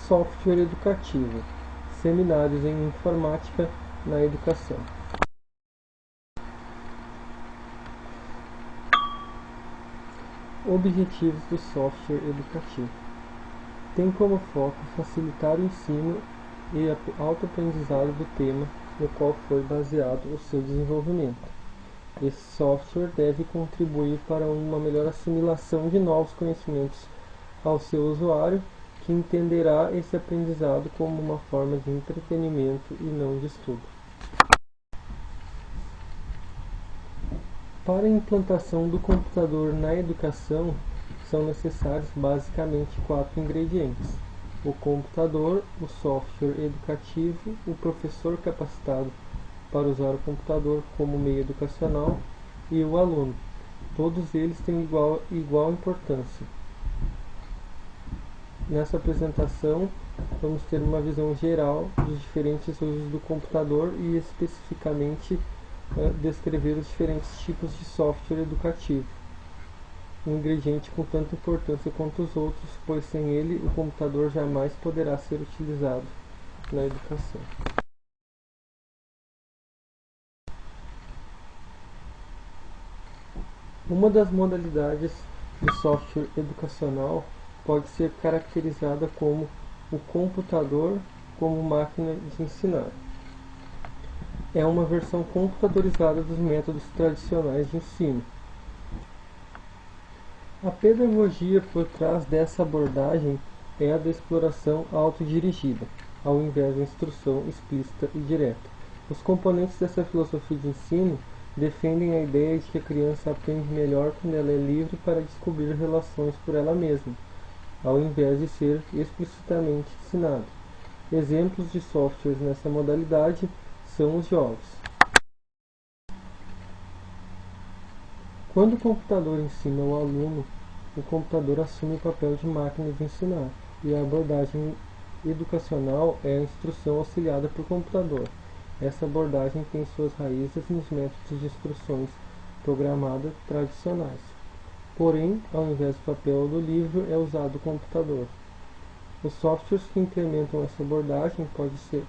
Software educativo. Seminários em informática na educação. Objetivos do software educativo. Tem como foco facilitar o ensino e autoaprendizado do tema no qual foi baseado o seu desenvolvimento. Esse software deve contribuir para uma melhor assimilação de novos conhecimentos ao seu usuário, que entenderá esse aprendizado como uma forma de entretenimento e não de estudo. Para a implantação do computador na educação, são necessários basicamente 4 ingredientes: o computador, o software educativo, o professor capacitado para usar o computador como meio educacional e o aluno. Todos eles têm igual importância. Nessa apresentação, vamos ter uma visão geral dos diferentes usos do computador e especificamente descrever os diferentes tipos de software educativo. Um ingrediente com tanta importância quanto os outros, pois sem ele o computador jamais poderá ser utilizado na educação. Uma das modalidades de software educacional pode ser caracterizada como o computador como máquina de ensinar. É uma versão computadorizada dos métodos tradicionais de ensino. A pedagogia por trás dessa abordagem é a da exploração autodirigida, ao invés da instrução explícita e direta. Os componentes dessa filosofia de ensino defendem a ideia de que a criança aprende melhor quando ela é livre para descobrir relações por ela mesma, ao invés de ser explicitamente ensinado. Exemplos de softwares nessa modalidade são os jogos. Quando o computador ensina o aluno, o computador assume o papel de máquina de ensinar, e a abordagem educacional é a instrução auxiliada por computador. Essa abordagem tem suas raízes nos métodos de instruções programadas tradicionais. Porém, ao invés do papel do livro, é usado o computador. Os softwares que implementam essa abordagem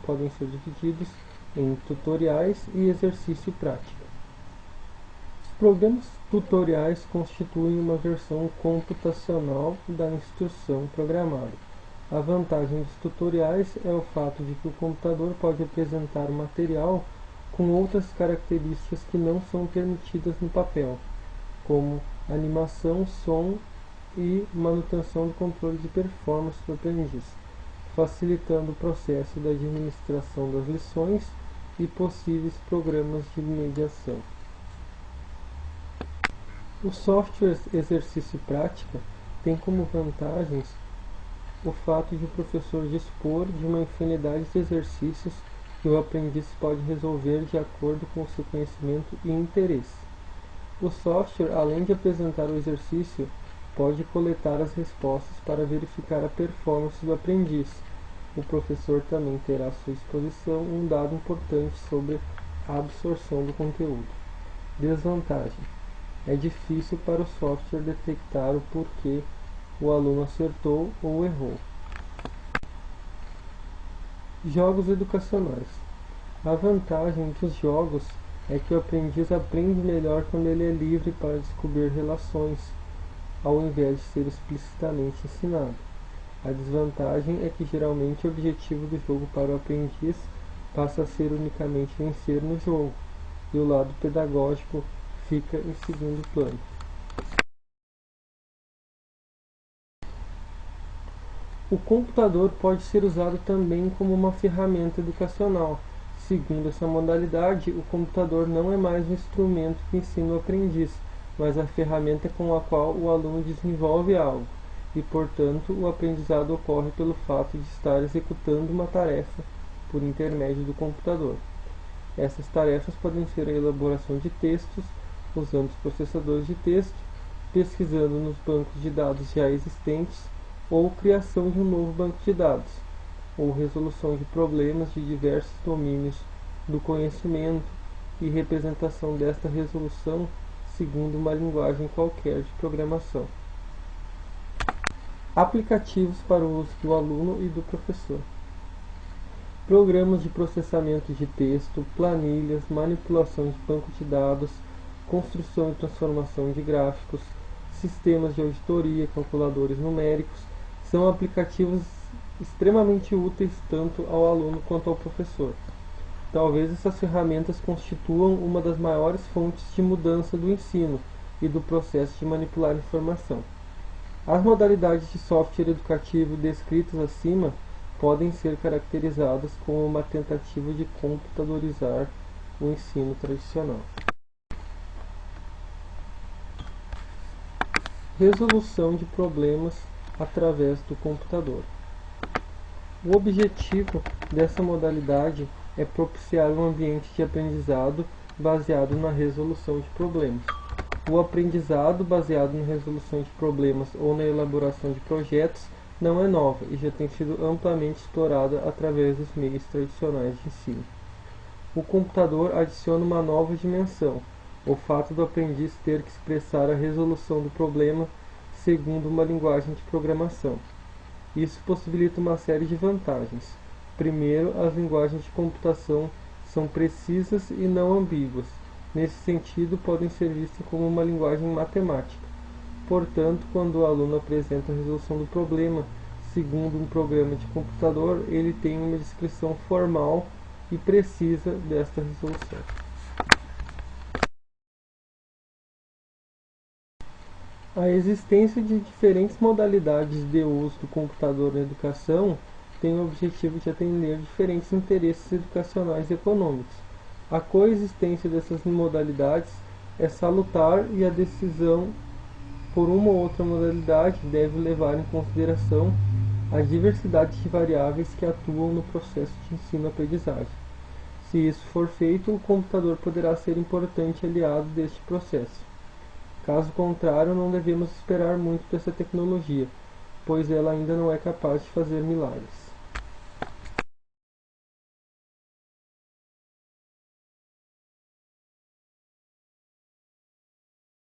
podem ser divididos em tutoriais e exercício prático. Os programas tutoriais constituem uma versão computacional da instrução programada. A vantagem dos tutoriais é o fato de que o computador pode apresentar material com outras características que não são permitidas no papel, como animação, som e manutenção do controle de performance do aprendiz, facilitando o processo da administração das lições e possíveis programas de mediação. O software exercício prática tem como vantagens o fato de o professor dispor de uma infinidade de exercícios que o aprendiz pode resolver de acordo com o seu conhecimento e interesse. O software, além de apresentar o exercício, pode coletar as respostas para verificar a performance do aprendiz. O professor também terá à sua disposição um dado importante sobre a absorção do conteúdo. Desvantagem: é difícil para o software detectar o porquê o aluno acertou ou errou. Jogos educacionais. A vantagem dos jogos é que o aprendiz aprende melhor quando ele é livre para descobrir relações, ao invés de ser explicitamente ensinado. A desvantagem é que geralmente o objetivo do jogo para o aprendiz passa a ser unicamente vencer no jogo, e o lado pedagógico fica em segundo plano. O computador pode ser usado também como uma ferramenta educacional. Segundo essa modalidade, o computador não é mais um instrumento que ensina o aprendiz, mas a ferramenta com a qual o aluno desenvolve algo, e, portanto, o aprendizado ocorre pelo fato de estar executando uma tarefa por intermédio do computador. Essas tarefas podem ser a elaboração de textos, usando os processadores de texto, pesquisando nos bancos de dados já existentes, ou criação de um novo banco de dados, ou resolução de problemas de diversos domínios do conhecimento e representação desta resolução segundo uma linguagem qualquer de programação. Aplicativos para o uso do aluno e do professor. Programas de processamento de texto, planilhas, manipulação de banco de dados, construção e transformação de gráficos, sistemas de auditoria, calculadores numéricos, são aplicativos extremamente úteis tanto ao aluno quanto ao professor. Talvez essas ferramentas constituam uma das maiores fontes de mudança do ensino e do processo de manipular informação. As modalidades de software educativo descritas acima podem ser caracterizadas como uma tentativa de computadorizar o ensino tradicional. Resolução de problemas através do computador. O objetivo dessa modalidade é propiciar um ambiente de aprendizado baseado na resolução de problemas. O aprendizado baseado na resolução de problemas ou na elaboração de projetos não é nova e já tem sido amplamente explorada através dos meios tradicionais de ensino. O computador adiciona uma nova dimensão, o fato do aprendiz ter que expressar a resolução do problema segundo uma linguagem de programação. Isso possibilita uma série de vantagens. Primeiro, as linguagens de computação são precisas e não ambíguas. Nesse sentido, podem ser vistas como uma linguagem matemática. Portanto, quando o aluno apresenta a resolução do problema segundo um programa de computador, ele tem uma descrição formal e precisa desta resolução. A existência de diferentes modalidades de uso do computador na educação tem o objetivo de atender diferentes interesses educacionais e econômicos. A coexistência dessas modalidades é salutar e a decisão por uma ou outra modalidade deve levar em consideração a diversidade de variáveis que atuam no processo de ensino-aprendizagem. Se isso for feito, o computador poderá ser importante aliado deste processo. Caso contrário, não devemos esperar muito dessa tecnologia, pois ela ainda não é capaz de fazer milagres.